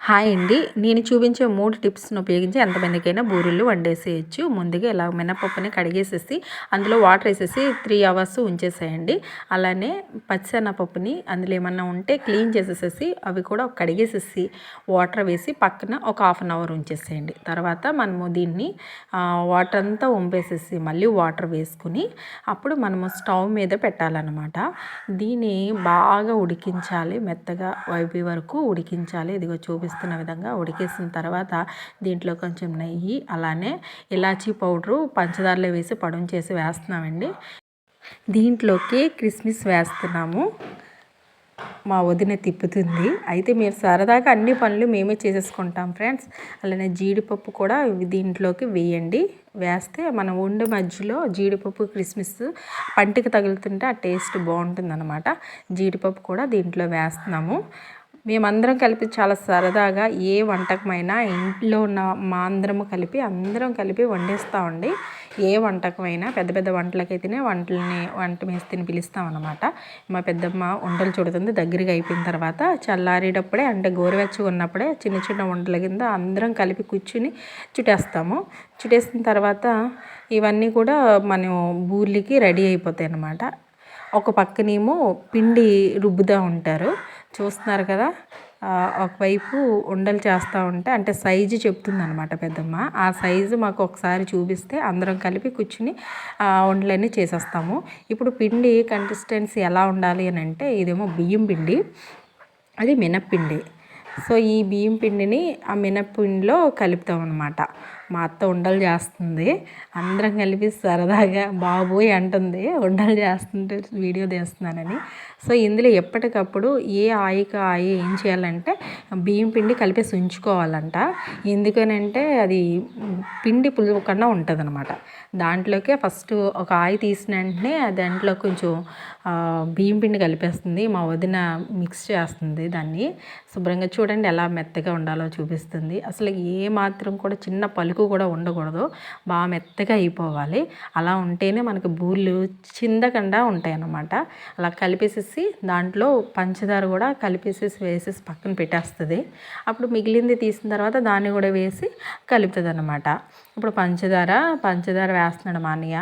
Hi అండి. నేను చూపించే 3 టిప్స్‌ని ఉపయోగించి ఎంతమందికైనా బూరెలు వండేసేయచ్చు. ముందుగా ఇలా మినపప్పుని కడిగేసేసి అందులో వాటర్ వేసేసి 3 అవర్స్ ఉంచేసేయండి. అలానే పచ్చిశనగపప్పుని అందులో ఏమన్నా ఉంటే క్లీన్ చేసేసేసి అవి కూడా కడిగేసేసి వాటర్ వేసి పక్కన ఒక హాఫ్ అన్ అవర్ ఉంచేసేయండి. తర్వాత మనము దీన్ని వాటర్ అంతా వంపేసేసి మళ్ళీ వాటర్ వేసుకుని అప్పుడు మనము స్టవ్ మీద పెట్టాలన్నమాట. దీన్ని బాగా ఉడికించాలి, మెత్తగా అయిపోయే వరకు ఉడికించాలి. ఇదిగో చూపిస్తున్న విధంగా ఉడికేసిన తర్వాత దీంట్లో కొంచెం నెయ్యి, అలానే ఇలాచీ పౌడరు పంచదారలో వేసి పడుం చేసి వేస్తున్నామండి. దీంట్లోకి కిస్మిస్ వేస్తున్నాము. మా వదిన తిప్పుతుంది. అయితే మీరు సరదాగా అన్ని పనులు మేమే చేసేసుకుంటాం ఫ్రెండ్స్. అలానే జీడిపప్పు కూడా దీంట్లోకి వేయండి. వేస్తే మనం వండే మధ్యలో జీడిపప్పు కిస్మిస్ పంటికి తగులుతుంటే ఆ టేస్ట్ బాగుంటుందన్నమాట. జీడిపప్పు కూడా దీంట్లో వేస్తున్నాము. మేమందరం కలిపి చాలా సరదాగా ఏ వంటకమైనా ఇంట్లో ఉన్న మా అందరం కలిపి వండేస్తామండి. ఏ వంటకమైనా పెద్ద పెద్ద వంటలకైతేనే వంట మేస్త్రిని పిలుస్తాం అన్నమాట. మా పెద్దమ్మ వంటలు చుడుతుంది. దగ్గరగా అయిపోయిన తర్వాత చల్లారేటప్పుడే అంటే గోరువెచ్చగా ఉన్నప్పుడే చిన్న చిన్న వంటల కింద అందరం కలిపి కూర్చుని చుట్టేస్తాము. చుట్టేసిన తర్వాత ఇవన్నీ కూడా మనం బూర్లికి రెడీ అయిపోతాయి అన్నమాట. ఒక పక్కనేమో పిండి రుబ్బుతూ ఉంటారు, చూస్తున్నారు కదా. ఒకవైపు ఉండలు చేస్తూ ఉంటే అంటే సైజు చెప్తుంది అనమాట పెద్దమ్మ. ఆ సైజు మాకు ఒకసారి చూపిస్తే అందరం కలిపి కూర్చుని ఉండలన్నీ చేసేస్తాము. ఇప్పుడు పిండి కన్సిస్టెన్సీ ఎలా ఉండాలి అని అంటే ఇదేమో బియ్యం పిండి, అది మినప్పిండి. సో ఈ బియ్యం పిండిని ఆ మినప్పిండిలో కలుపుతాం అనమాట. మా అత్త ఉండలు చేస్తుంది. అందరం కలిపి సరదాగా బాబోయ్ అంటుంది ఉండలు చేస్తుంటే వీడియో తీస్తున్నానని. సో ఇందులో ఎప్పటికప్పుడు ఏ ఆయికి ఆయి ఏం చేయాలంటే బియ్యం పిండి కలిపేసి ఉంచుకోవాలంట. ఎందుకనంటే అది పిండి పులవకుండా ఉంటుంది అనమాట. దాంట్లోకే ఫస్ట్ ఒక ఆయి తీసిన వెంటనే దాంట్లో కొంచెం బియ్యం పిండి కలిపేస్తుంది. మా వదిన మిక్స్ చేస్తుంది దాన్ని శుభ్రంగా. చూడండి ఎలా మెత్తగా ఉండాలో చూపిస్తుంది. అసలు ఏ మాత్రం కూడా చిన్న పలుకు కూడా ఉండకూడదు, బాగా మెత్తగా అయిపోవాలి. అలా ఉంటేనే మనకు బూర్లు చిందకుండా ఉంటాయి అన్నమాట. అలా కలిపేసేసి దాంట్లో పంచదార కూడా వేసేసి పక్కన పెట్టేస్తుంది. అప్పుడు మిగిలింది తీసిన తర్వాత దాన్ని కూడా వేసి కలుపుతుంది అన్నమాట. ఇప్పుడు పంచదార వేస్తున్నాడు మా అన్నయ్య.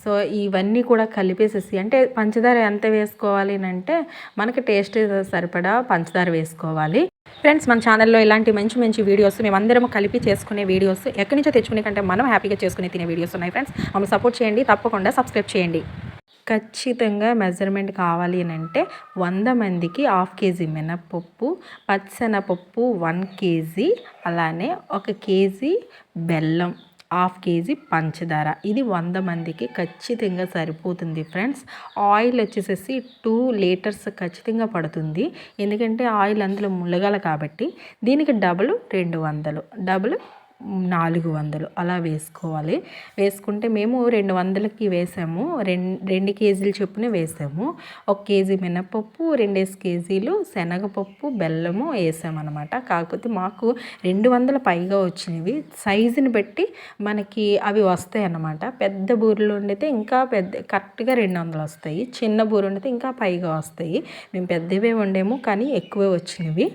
సో ఇవన్నీ కూడా కలిపేసేసి అంటే పంచదార ఎంత వేసుకోవాలి అంటే మనకి టేస్ట్ సరిపడా పంచదార వేసుకోవాలి. ఫ్రెండ్స్, మన ఛానల్లో ఇలాంటి మంచి మంచి వీడియోస్ మేమందరం కలిపి చేసుకునే వీడియోస్ ఎక్కడి నుంచో తెచ్చుకునే కంటే మనం హ్యాపీగా చేసుకుని తినే వీడియోస్ ఉన్నాయి ఫ్రెండ్స్. మమ్మల్ని సపోర్ట్ చేయండి, తప్పకుండా సబ్స్క్రైబ్ చేయండి. ఖచ్చితంగా మెజర్మెంట్ కావాలి అని అంటే 100 మందికి 1/2 కేజీ మినప్పప్పు, పచ్చిశనగపప్పు 1 కేజీ, అలానే 1 కేజీ బెల్లం, 1/2 కేజీ పంచదార. ఇది 100 మందికి ఖచ్చితంగా సరిపోతుంది ఫ్రెండ్స్. ఆయిల్ వచ్చేసేసి 2 లీటర్స్ ఖచ్చితంగా పడుతుంది. ఎందుకంటే ఆయిల్ అందులో ములగాలి కాబట్టి. దీనికి డబుల్ 200, డబుల్ 400 అలా వేసుకోవాలి. వేసుకుంటే మేము 200కి వేసాము. 2 కేజీలు చొప్పున వేసాము. 1 కేజీ మినపప్పు, 2 కేజీలు శనగపప్పు, బెల్లము వేసామన్నమాట. కాకపోతే మాకు 200 పైగా వచ్చినవి. సైజుని బట్టి మనకి అవి వస్తాయి అన్నమాట. పెద్ద బూరెలు వండితే ఇంకా కరెక్ట్గా 200 వస్తాయి. చిన్న బూరె వండితే ఇంకా పైగా వస్తాయి. మేము పెద్దవే వండాము కానీ ఎక్కువే వచ్చినవి.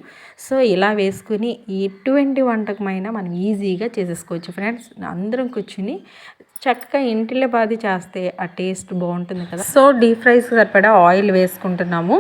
సో ఇలా వేసుకుని ఎటువంటి వంటకమైనా మనం ఈజీగా చేసేసుకోవచ్చు ఫ్రెండ్స్. అందరం కూర్చుని చక్కగా ఇంటిలో బాది చేస్తే ఆ టేస్ట్ బాగుంటుంది కదా. సో డీప్ ఫ్రైస్ సరిపడా ఆయిల్ వేసుకుంటున్నాము.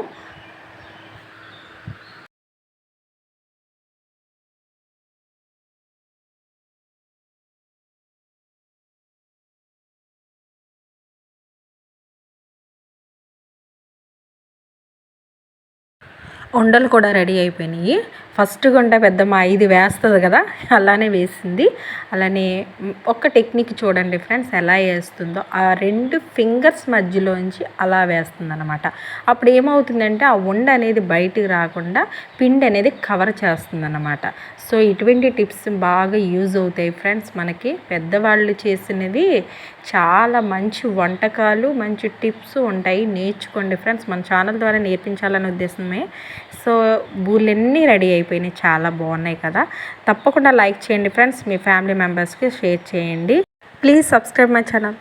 ఉండలు కూడా రెడీ అయిపోయినాయి. ఫస్ట్ గుంట పెద్దమ్మ 5 వేస్తుంది కదా, అలానే వేసింది. అలానే ఒక టెక్నిక్ చూడండి ఫ్రెండ్స్ ఎలా వేస్తుందో. ఆ 2 ఫింగర్స్ మధ్యలోంచి అలా వేస్తుంది అనమాట. అప్పుడు ఏమవుతుందంటే ఆ ఉండ అనేది బయటికి రాకుండా పిండి అనేది కవర్ చేస్తుంది అన్నమాట. సో ఇటువంటి టిప్స్ బాగా యూజ్ అవుతాయి ఫ్రెండ్స్. మనకి పెద్దవాళ్ళు చేసినవి చాలా మంచి వంటకాలు, మంచి టిప్స్ ఉంటాయి. నేర్చుకోండి ఫ్రెండ్స్. మన ఛానల్ ద్వారా నేర్పించాలనే ఉద్దేశమే. సో బూరెలన్నీ రెడీ అయిపోయినాయి, చాలా బాగున్నాయి కదా. తప్పకుండా లైక్ చేయండి ఫ్రెండ్స్. మీ ఫ్యామిలీ మెంబర్స్కి షేర్ చేయండి. Please subscribe my channel.